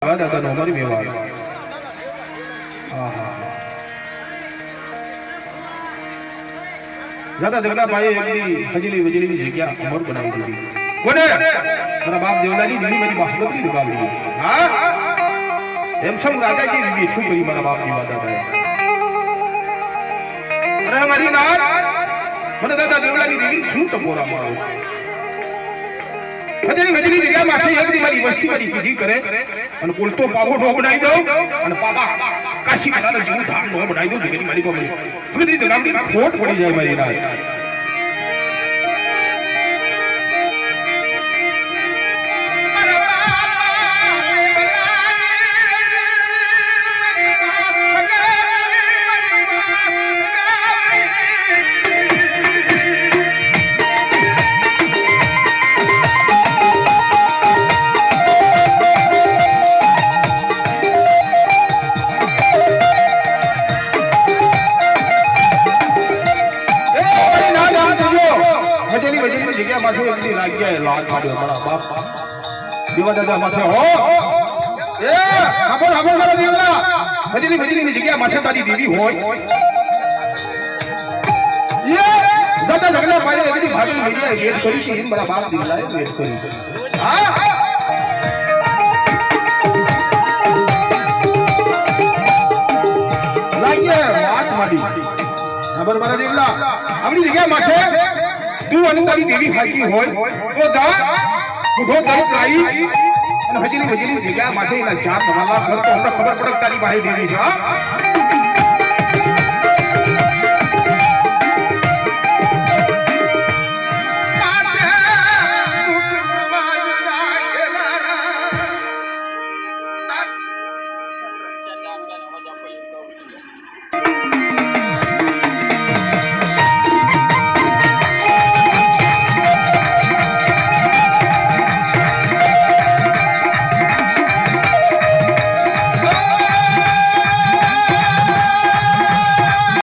દેવા દાદાનો અમારી વ્યવહાર દાદા જગડાભાઈ એકની હજીલી વજીલીની જગ્યા અમર બનાવી દીધી કોને મારા બાપ દેવલાની દીદી મારી બાપની દુકાવડી હા એમ સમ રાજાજી દીદી શું કરી મારા બાપની વાત દાદા અરે મારી નાથ મને દાદા દેવલાની દીદી શું ટપોરા મારો હજરી વજરી જગ્યા માથે એકની મારી વસ્તી મારી પીધી કરે અને ઉલટો પાવો નો બનાવી દઉં અને પાપા કાશી કાશી જીવ ધામ નો બનાવી દઉં દીકરી મારી કોમલી હજરી દગામડી ખોટ પડી જાય મારી નાથ જગ્યા માથે તારી દીદી હોય દાદા ઝઘડા પાડે એવી ભાગી મીડિયા વેટ કરી છે એમ મારા બાપ દીકરાએ વેટ કરી છે હા લાગ્યા વાત માડી ખબર મારા દીકરા આપણી જગ્યા માથે તું અને તારી દેવી હાકી હોય તો જા ઉધો તારી કાઈ અને હજીની વજીની જગ્યા માથે એના ચાર તમારા ખબર પડે તારી પાસે દેવી છે હા